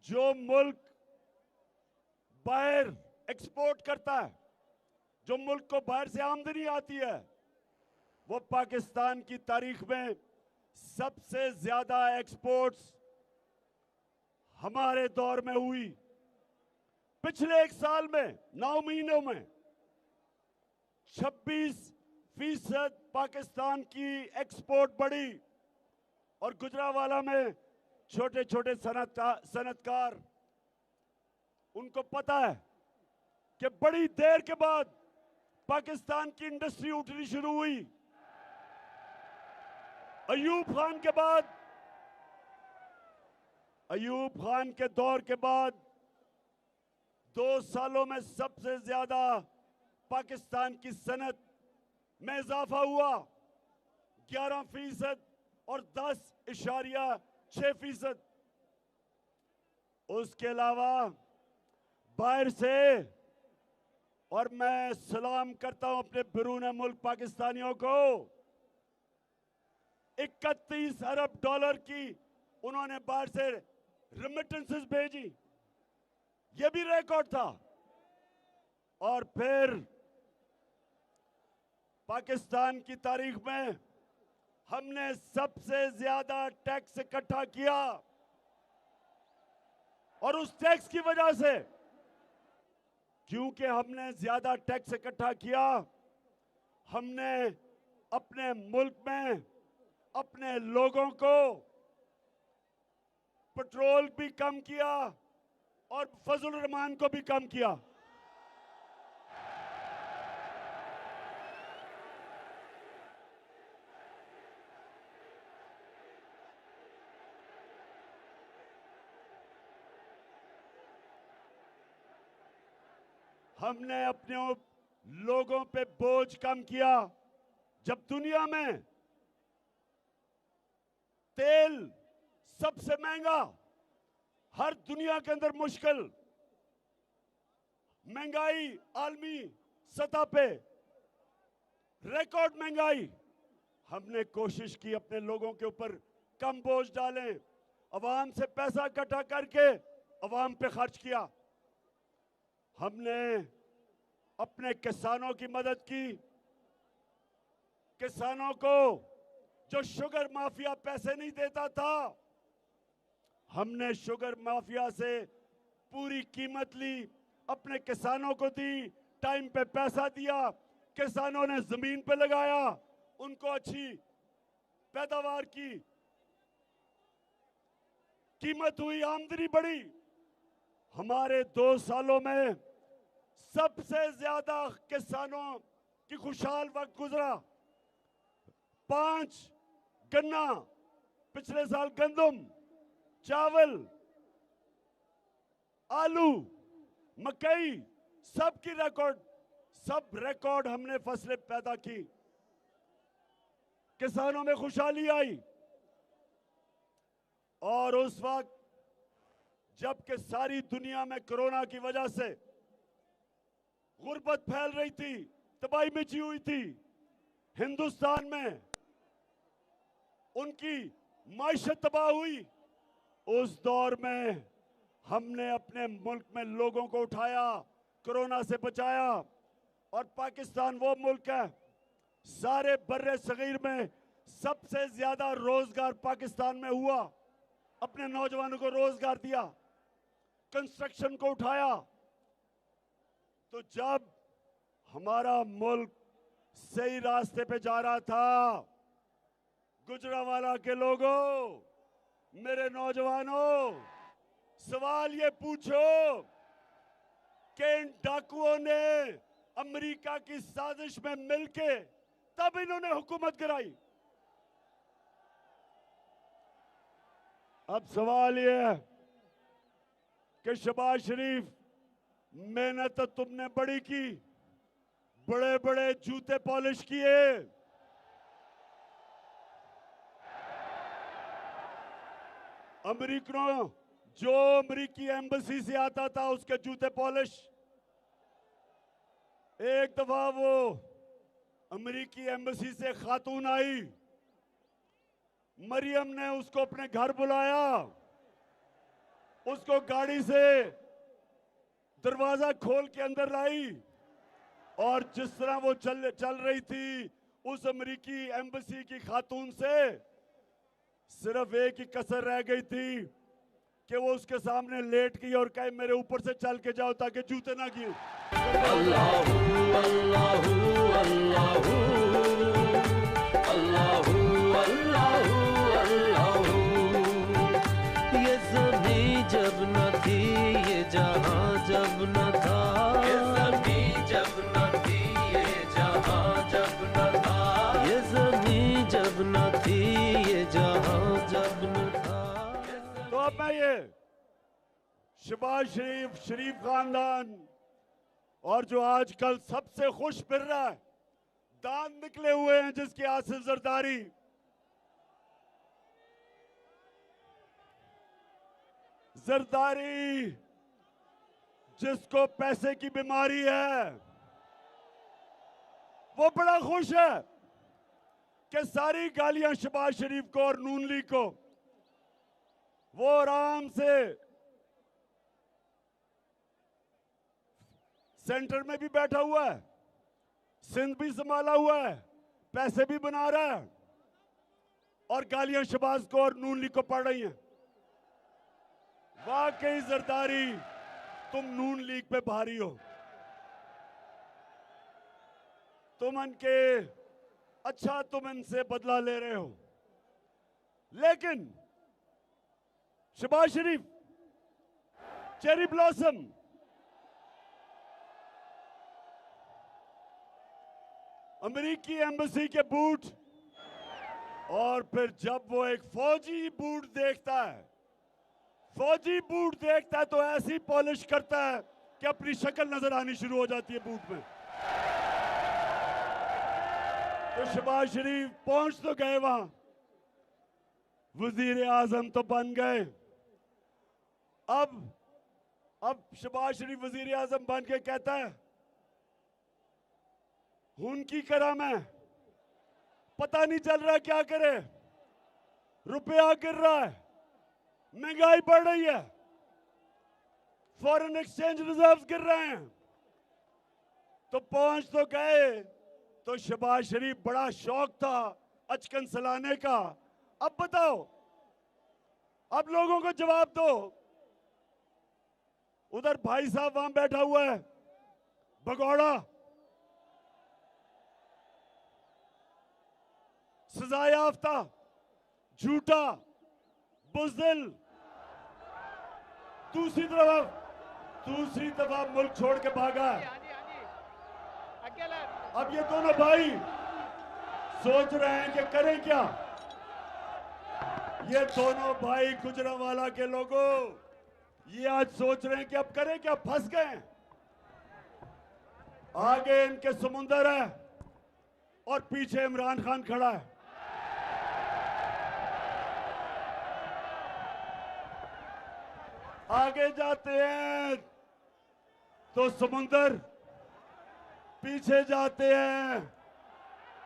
जो मुल्क बाहर एक्सपोर्ट करता है, जो मुल्क को बाहर से आमदनी आती है, वो पाकिस्तान की तारीख में सबसे ज्यादा एक्सपोर्ट्स हमारे दौर में हुई। पिछले 1 साल में 9 महीनों में 26% पाकिस्तान की एक्सपोर्ट बढ़ी और गुजरावाला में छोटे छोटे सनतकार, उनको पता है कि बड़ी देर के बाद पाकिस्तान की इंडस्ट्री उठनी शुरू हुई। अयूब खान के दौर के बाद 2 सालों में सबसे ज्यादा पाकिस्तान की सनत में इजाफा हुआ, 11% और 10.6%। उसके अलावा बाहर से, और मैं सलाम करता हूं अपने बैरून मुल्क पाकिस्तानियों को, 31 अरब डॉलर की उन्होंने बाहर से रेमिटेंसेस भेजी, यह भी रिकॉर्ड था। और फिर पाकिस्तान की तारीख में हमने सबसे ज्यादा टैक्स इकट्ठा किया, और उस टैक्स की वजह से, क्योंकि हमने ज्यादा टैक्स इकट्ठा किया, हमने अपने मुल्क में अपने लोगों को पेट्रोल भी कम किया और फजल रहमान को भी कम किया। हमने अपने लोगों पे बोझ कम किया। जब दुनिया में तेल सबसे महंगा, हर दुनिया के अंदर मुश्किल, महंगाई आलमी सतह पे रिकॉर्ड महंगाई, हमने कोशिश की अपने लोगों के ऊपर कम बोझ डालें, अवाम से पैसा इकट्ठा करके अवाम पे खर्च किया। हमने अपने किसानों की मदद की, किसानों को जो शुगर माफिया पैसे नहीं देता था, हमने शुगर माफिया से पूरी कीमत ली, अपने किसानों को दी, टाइम पे पैसा दिया, किसानों ने जमीन पे लगाया, उनको अच्छी पैदावार की, कीमत हुई, आमदनी बढ़ी। हमारे 2 सालों में सबसे ज्यादा किसानों की खुशहाल वक्त गुजरा। 5 गन्ना, पिछले साल गंदम, चावल, आलू, मकई, सब रिकॉर्ड हमने फसलें पैदा की, किसानों में खुशहाली आई। और उस वक्त जबकि सारी दुनिया में कोरोना की वजह से गुर्बत फैल रही थी, तबाही मची हुई थी, हिंदुस्तान में उनकी माइशत तबाह हुई। उस दौर में हमने अपने मुल्क में लोगों को उठाया, कोरोना से बचाया। और पाकिस्तान वो मुल्क है, सारे बर्रे सगीर में सबसे ज्यादा रोजगार पाकिस्तान में हुआ, अपने नौजवानों को रोजगार दिया, कंस्ट्रक्शन को उठाया। तो जब हमारा मुल्क सही रास्ते पे जा रहा था, गुजरावाला के लोगों, मेरे नौजवानों, सवाल ये पूछो कि इन डाकुओं ने अमेरिका की साजिश में मिलके तब इन्होंने हुकूमत कराई। अब सवाल ये है कि शहबाज शरीफ, मेहनत तो तुमने बड़ी की, बड़े बड़े जूते पॉलिश किए, अमेरिकनों, जो अमेरिकी एम्बेसी से आता था उसके जूते पॉलिश। एक दफा वो अमेरिकी एम्बेसी से खातून आई, मरियम ने उसको अपने घर बुलाया, उसको गाड़ी से दरवाजा खोल के अंदर लाई और जिस तरह वो चल रही थी उस अमेरिकी एम्बेसी की खातून से सिर्फ एक ही कसर रह गई थी कि वो उसके सामने लेट गई और कहे मेरे ऊपर से चल के जाओ ताकि जूते ना गिरे। अल्लाहू अल्लाहू अल्लाहू अल्लाहू अल्लाहू अल्लाहू। ये ज़मीं जब न थी, ये जहां जब न था, ये ज़मीं जब न थी, ये जहां जब न था, ये ज़मीं जब न थी, ये जहां जब न था। तो अब मैं ये शहबाज शरीफ खानदान और जो आजकल सबसे खुश फिर रहा है, दांत निकले हुए हैं जिसके आसिफ जरदारी, जरदारी जिसको पैसे की बीमारी है, वो बड़ा खुश है कि सारी गालियां शहबाज शरीफ को और नून लीग को, वो आराम से सेंटर में भी बैठा हुआ है, सिंध भी संभाला हुआ है, पैसे भी बना रहा है और गालियां शहबाज को और नून लीग को पड़ रही हैं। वाकई जरदारी तुम नून लीग पे भारी हो, तुम इनके अच्छा तुम इनसे बदला ले रहे हो, लेकिन शहबाज शरीफ चेरी ब्लॉसम अमेरिकी एम्बेसी के बूट और फिर जब वो एक फौजी बूट देखता है, फौजी बूट देखता है तो ऐसी पॉलिश करता है कि अपनी शक्ल नजर आनी शुरू हो जाती है बूट में। तो शहबाज शरीफ पहुंच तो गए वहां, वजीर आजम तो बन गए, अब शहबाज शरीफ वजीर आजम बन के कहता है उनकी करा मैं, पता नहीं चल रहा क्या करे, रुपया गिर रहा है, महंगाई बढ़ रही है, फॉरेन एक्सचेंज रिजर्व्स गिर रहे हैं। तो पहुंच तो गए, तो शहबाज शरीफ बड़ा शौक था अचकन सलाने का। अब बताओ, अब लोगों को जवाब दो। उधर भाई साहब वहां बैठा हुआ है भगौड़ा, सजा याफ्ता, झूठा, बुज़दिल, दूसरी दफा मुल्क छोड़ के भागा। अब ये दोनों भाई सोच रहे हैं कि करें क्या। ये दोनों भाई गुजरांवाला के लोगों, ये आज सोच रहे हैं कि अब करें क्या, फंस गए। आगे इनके समुंदर है और पीछे इमरान खान खड़ा है। आगे जाते हैं तो समुंदर, पीछे जाते हैं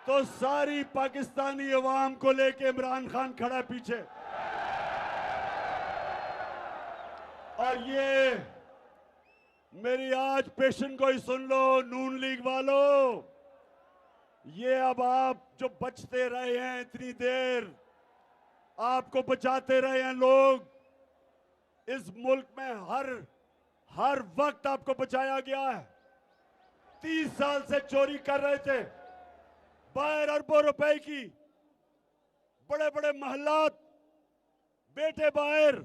तो सारी पाकिस्तानी अवाम को लेके इमरान खान खड़ा है पीछे। और ये मेरी आज पेशन को ही सुन लो नून लीग वालों, ये अब आप जो बचते रहे हैं इतनी देर, आपको बचाते रहे हैं लोग, इस मुल्क में हर वक्त आपको बचाया गया है। 30 साल से चोरी कर रहे थे, बाहर अरबों रुपए की, बड़े बड़े महलात, बेटे बाहर,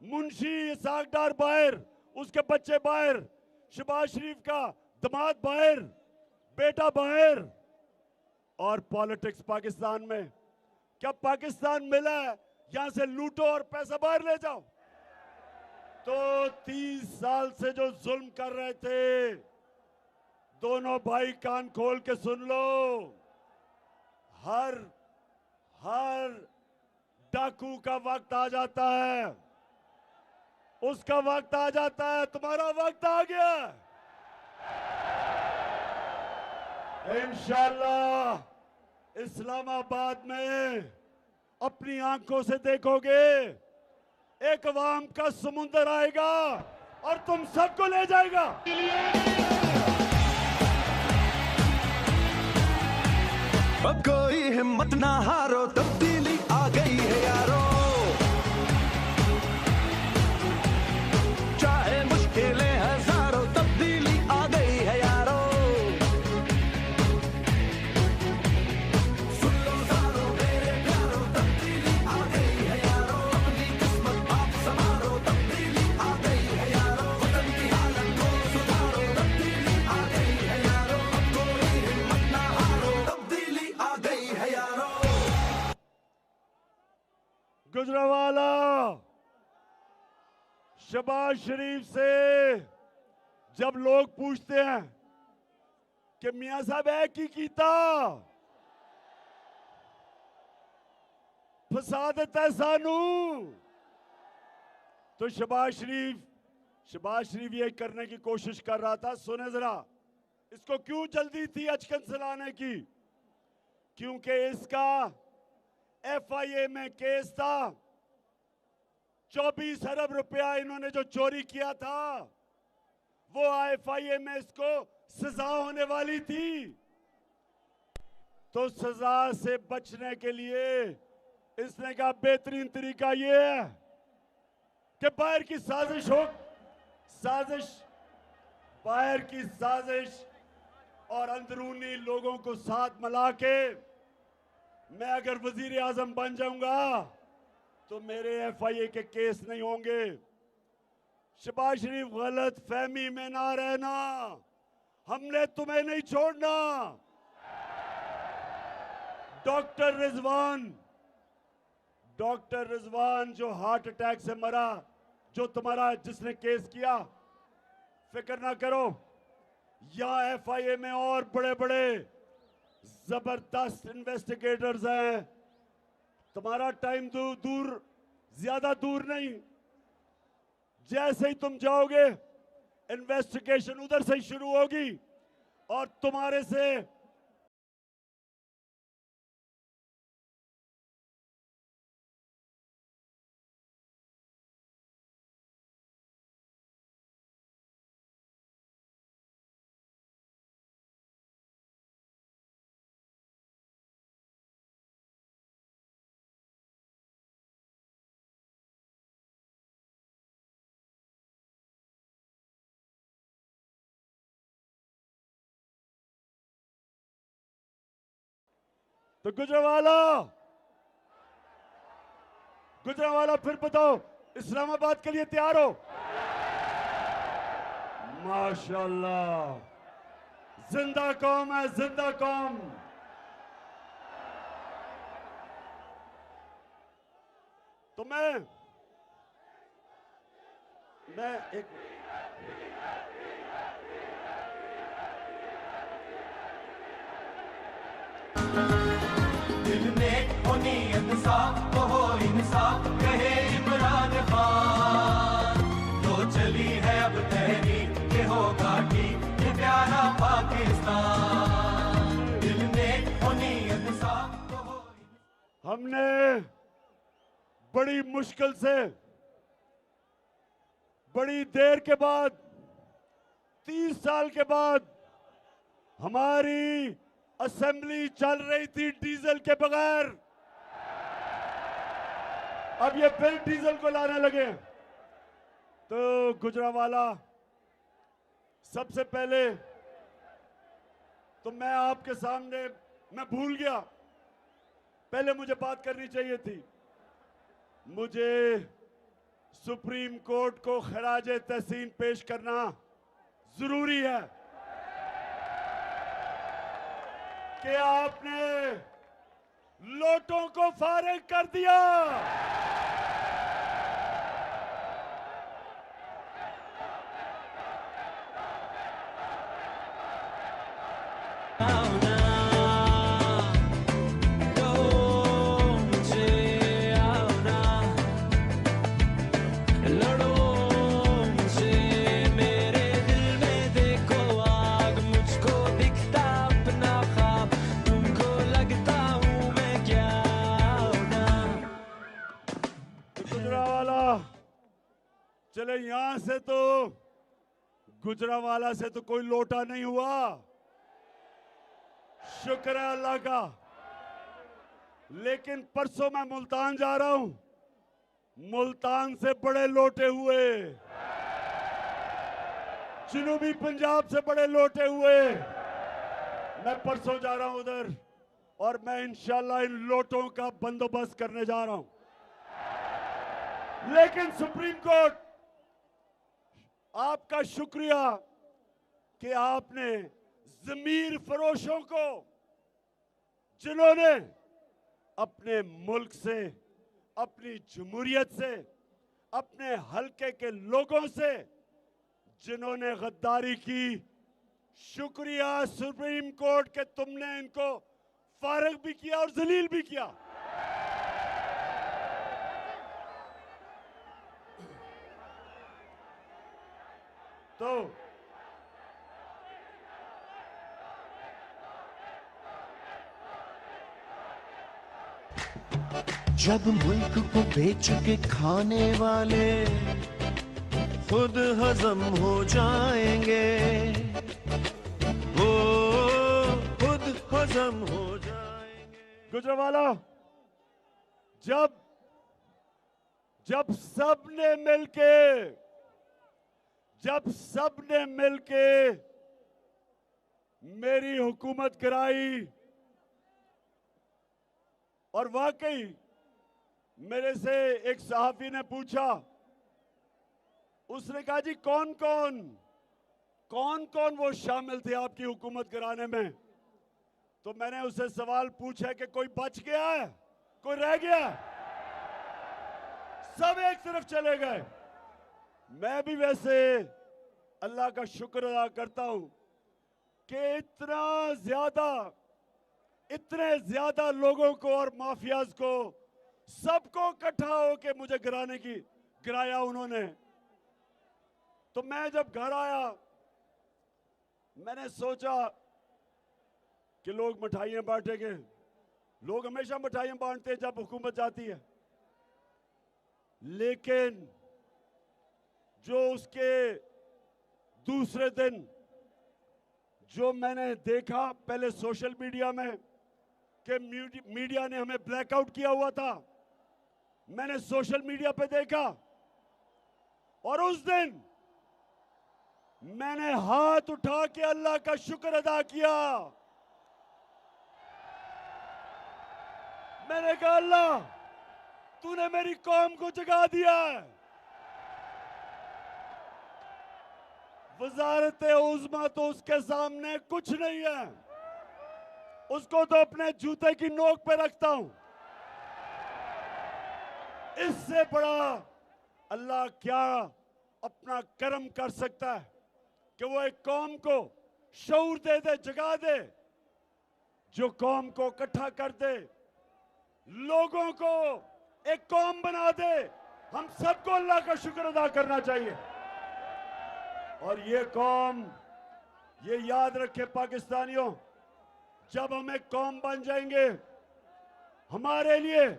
मुंशी इसाक डार बाहर, उसके बच्चे बाहर, शहबाज शरीफ का दामाद बाहर, बेटा बाहर, और पॉलिटिक्स पाकिस्तान में। क्या पाकिस्तान मिला है यहां से लूटो और पैसा बाहर ले जाओ? तो 30 साल से जो जुल्म कर रहे थे, दोनों भाई कान खोल के सुन लो, हर डाकू का वक्त आ जाता है, उसका वक्त आ जाता है, तुम्हारा वक्त आ गया। इंशाअल्लाह इस्लामाबाद में अपनी आंखों से देखोगे, एक अवाम का समुंदर आएगा और तुम सबको ले जाएगा। अब कोई हिम्मत ना हारो, तब्दीली आ गई है यारो। चाहे मुश्किलें हजारों, तब्दीली आ गई है यारो। सुन लो सारो मेरे प्यारो, तब्दीली आ गई है यारो। अपनी किस्मत आप संवारो, तब्दीली आ गई है यारो। वतन की हालत को सुधारो, तब्दीली आ गई है यारो। अब कोई हिम्मत ना हारो, तब्दीली आ गई है यारो। गुजरावाला शहबाज शरीफ से जब लोग पूछते हैं कि मियां साहब है की कीता फसा देता है सानू, तो शहबाज शरीफ ये करने की कोशिश कर रहा था। सुने जरा, इसको क्यों जल्दी थी अचकन चलाने की? क्योंकि इसका FIA में केस था। 24 अरब रुपया इन्होंने जो चोरी किया था, वो FIA में इसको सजा होने वाली थी। तो सजा से बचने के लिए इसने कहा बेहतरीन तरीका ये है कि बाहर की साजिश और अंदरूनी लोगों को साथ मिला के मैं अगर वजीर आजम बन जाऊंगा तो मेरे FIA के केस नहीं होंगे। शहबाज शरीफ गलत फहमी में ना रहना, हमने तुम्हें नहीं छोड़ना। डॉक्टर रिजवान जो हार्ट अटैक से मरा, जो तुम्हारा जिसने केस किया, फिक्र ना करो, यहां FIA में और बड़े बड़े जबरदस्त इन्वेस्टिगेटर्स हैं। तुम्हारा टाइम ज्यादा दूर नहीं। जैसे ही तुम जाओगे इन्वेस्टिगेशन उधर से ही शुरू होगी और तुम्हारे से तो गुजरावाला फिर बताओ, इस्लामाबाद के लिए तैयार हो? माशाल्लाह, जिंदा कौम है, जिंदा कौम। तो मैं एक दिल में हो नीयत साफ, तो हो इंसाफ, कहे इमरान खान। तो चली है अब तहरीक, ये होगा ठीक, ये प्यारा पाकिस्तान। दिल में हो नीयत साफ, तो हो। हमने बड़ी मुश्किल से, बड़ी देर के बाद, 30 साल के बाद हमारी असेंबली चल रही थी डीजल के बगैर। अब ये फिर डीजल को लाने लगे। तो गुजरावाला, सबसे पहले तो मैं आपके सामने, मैं भूल गया, पहले मुझे बात करनी चाहिए थी। मुझे सुप्रीम कोर्ट को खराज तहसीन पेश करना जरूरी है कि आपने लोटों को फारिग कर दिया। बोले यहां से तो गुजरावाला से तो कोई लोटा नहीं हुआ। शुक्र है अल्लाह का। लेकिन परसों मैं मुल्तान जा रहा हूं, मुल्तान से बड़े लोटे हुए, जनूबी पंजाब से बड़े लोटे हुए। मैं परसों जा रहा हूं उधर, और मैं इंशाल्लाह इन लोटों का बंदोबस्त करने जा रहा हूं। लेकिन सुप्रीम कोर्ट, आपका शुक्रिया कि आपने ज़मीर फरोशों को, जिन्होंने अपने मुल्क से, अपनी जमहूरियत से, अपने हलके के लोगों से जिन्होंने गद्दारी की, शुक्रिया सुप्रीम कोर्ट के तुमने इनको फारिग भी किया और जलील भी किया। तो जब मुल्क को बेच के खाने वाले खुद हजम हो जाएंगे, वो खुद हजम हो जाएंगे। गुजरावाला, जब सबने मिलके मेरी हुकूमत गिराई, और वाकई मेरे से एक सहाफी ने पूछा, उसने कहा जी कौन कौन वो शामिल थे आपकी हुकूमत गिराने में? तो मैंने उससे सवाल पूछा कि कोई बच गया है, कोई रह गया? सब एक तरफ चले गए। मैं भी वैसे अल्लाह का शुक्र अदा करता हूं कि इतने ज्यादा लोगों को और माफियाज को, सबको इकट्ठा होके मुझे गिराया उन्होंने। तो मैं जब घर आया, मैंने सोचा कि लोग मिठाइयां बांटेंगे। लोग हमेशा मिठाइयां बांटते हैं जब हुकूमत जाती है, लेकिन जो उसके दूसरे दिन जो मैंने देखा, पहले सोशल मीडिया में कि मीडिया ने हमें ब्लैकआउट किया हुआ था, मैंने सोशल मीडिया पे देखा, और उस दिन मैंने हाथ उठा के अल्लाह का शुक्र अदा किया। मैंने कहा अल्लाह, तूने मेरी कौम को जगा दिया है। वजारत उज़्मा तो उसके सामने कुछ नहीं है, उसको तो अपने जूते की नोक पे रखता हूं। इससे बड़ा अल्लाह क्या अपना करम कर सकता है कि वो एक कौम को शऊर दे दे, जगा दे, जो कौम को इकट्ठा कर दे, लोगों को एक कौम बना दे। हम सबको अल्लाह का शुक्र अदा करना चाहिए। और ये कौम, ये याद रखे पाकिस्तानियों, जब हम एक कौम बन जाएंगे, हमारे लिए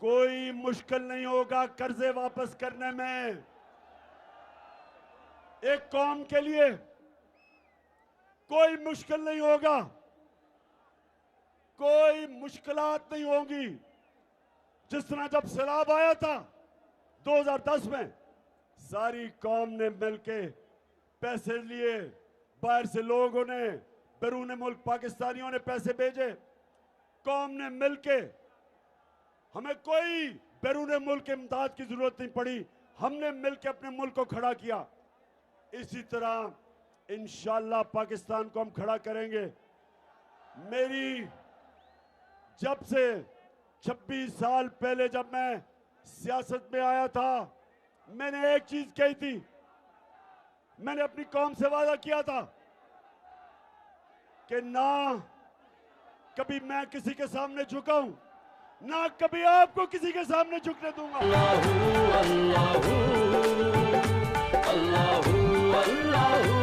कोई मुश्किल नहीं होगा कर्जे वापस करने में। एक कौम के लिए कोई मुश्किल नहीं होगा, कोई मुश्किलात नहीं होंगी। जिस तरह जब सैलाब आया था 2010 में, सारी कौम ने मिलके पैसे लिए, बाहर से लोगों ने, बैरून मुल्क पाकिस्तानियों ने पैसे भेजे, कौम ने मिलके, हमें कोई बैरून मुल्क इमदाद की जरूरत नहीं पड़ी, हमने मिलके अपने मुल्क को खड़ा किया। इसी तरह इंशाअल्लाह पाकिस्तान को हम खड़ा करेंगे। मेरी जब से 26 साल पहले जब मैं सियासत में आया था, मैंने एक चीज कही थी, मैंने अपनी कौम से वादा किया था कि ना कभी मैं किसी के सामने झुकाऊं, ना कभी आपको किसी के सामने झुकने दूंगा। अल्लाहू अल्लाहू अल्लाहू अल्लाहू।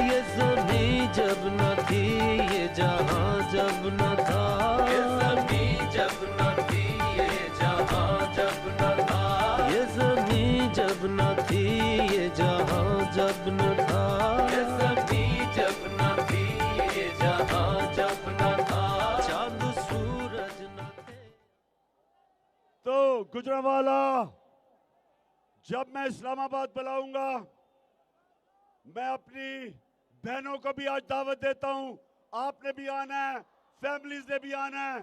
ये ज़मीं जब न थी, ये जहां जब न था, ये ज़मीं जब न थी, ये जहां जब न था। जब न था, ये सभी जब न थी, ये जहां जब न था, चांद सूरज न थे। तो गुजरांवाला, जब मैं इस्लामाबाद बुलाऊंगा, मैं अपनी बहनों को भी आज दावत देता हूं। आपने भी आना है, फैमिलीज ने भी आना है,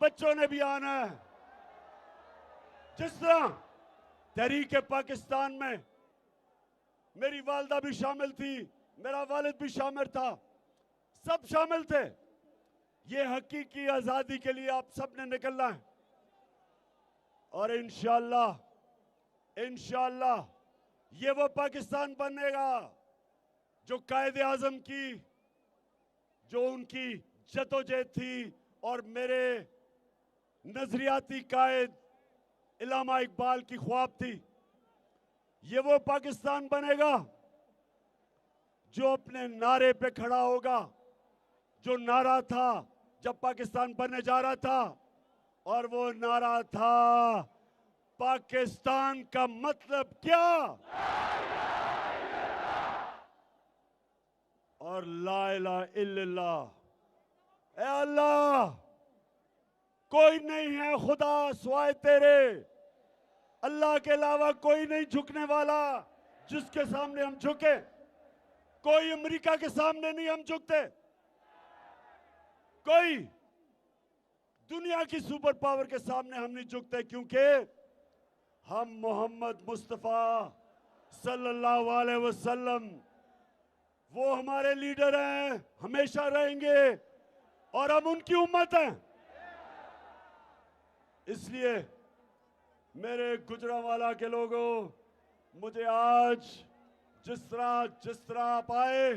बच्चों ने भी आना है। जिस तरह तहरीक पाकिस्तान में मेरी वालदा भी शामिल थी, मेरा वालिद भी शामिल था, सब शामिल थे। ये हकीकी आजादी के लिए आप सब ने निकलना है और इंशाअल्लाह इंशाअल्लाह ये वो पाकिस्तान बनेगा जो कायदे आजम की, जो उनकी जदोजहद थी और मेरे नजरियाती कायद इलामा इकबाल की ख्वाब थी। ये वो पाकिस्तान बनेगा जो अपने नारे पे खड़ा होगा, जो नारा था जब पाकिस्तान बनने जा रहा था, और वो नारा था पाकिस्तान का मतलब क्या, और ला इलाहा इल्लल्लाह। ए अल्लाह, कोई नहीं है खुदा सिवाय तेरे, अल्लाह के अलावा कोई नहीं झुकने वाला जिसके सामने हम झुके। कोई अमेरिका के सामने नहीं हम झुकते, कोई दुनिया की सुपर पावर के सामने हम नहीं झुकते, क्योंकि हम मोहम्मद मुस्तफा सल्लल्लाहु अलैहि वसल्लम, वो हमारे लीडर हैं, हमेशा रहेंगे और हम उनकी उम्मत हैं। इसलिए मेरे गुजरांवाला के लोगों, मुझे आज जिस तरह आप आए,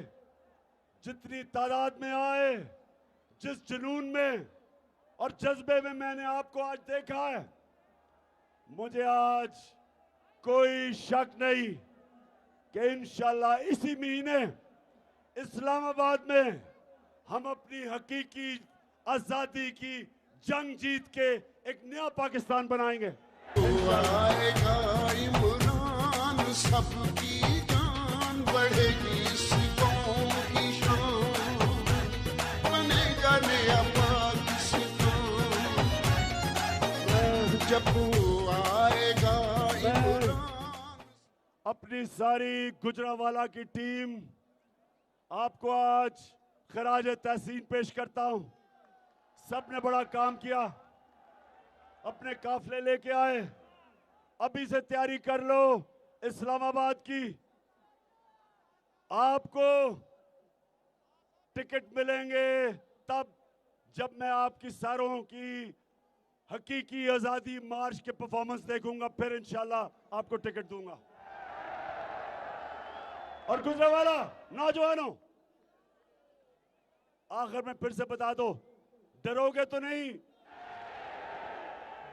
जितनी तादाद में आए, जिस जुनून में और जज्बे में मैंने आपको आज देखा है, मुझे आज कोई शक नहीं कि इंशाअल्लाह इसी महीने इस्लामाबाद में हम अपनी हकीकी आजादी की जंग जीत के एक नया पाकिस्तान बनाएंगे। आएगा इमरान, सबकी जान बढ़ेगी, इस कौम की शान, बनेगा नया पाकिस्तान जब आएगा इमरान। अपनी सारी गुजरांवाला की टीम आपको आज खराज तहसीन पेश करता हूं। सबने बड़ा काम किया, अपने काफले लेके आए, अभी से तैयारी कर लो इस्लामाबाद की। आपको टिकट मिलेंगे तब जब मैं आपकी सारों की हकीकी आजादी मार्च के परफॉर्मेंस देखूंगा, फिर इंशाल्लाह आपको टिकट दूंगा। और गुजरांवाला नौजवानों, आखिर में फिर से बता दो, डरोगे तो नहीं,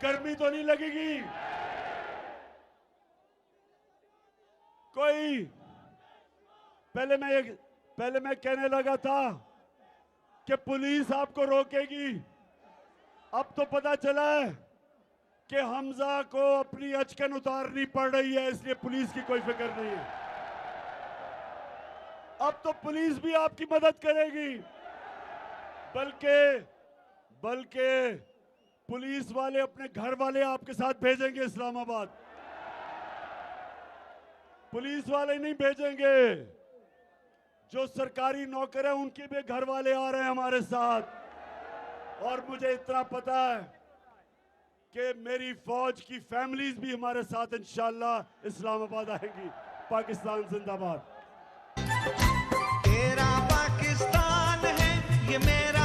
गर्मी तो नहीं लगेगी? कोई पहले मैं कहने लगा था कि पुलिस आपको रोकेगी, अब तो पता चला है कि हमजा को अपनी अचकन उतारनी पड़ रही है, इसलिए पुलिस की कोई फिक्र नहीं है। अब तो पुलिस भी आपकी मदद करेगी, बल्कि पुलिस वाले अपने घर वाले आपके साथ भेजेंगे इस्लामाबाद। पुलिस वाले नहीं भेजेंगे, जो सरकारी नौकर है उनके भी घर वाले आ रहे हैं हमारे साथ। और मुझे इतना पता है कि मेरी फौज की फैमिलीज भी हमारे साथ इंशाअल्लाह इस्लामाबाद आएंगी। पाकिस्तान जिंदाबाद। तेरा पाकिस्तान है ये मेरा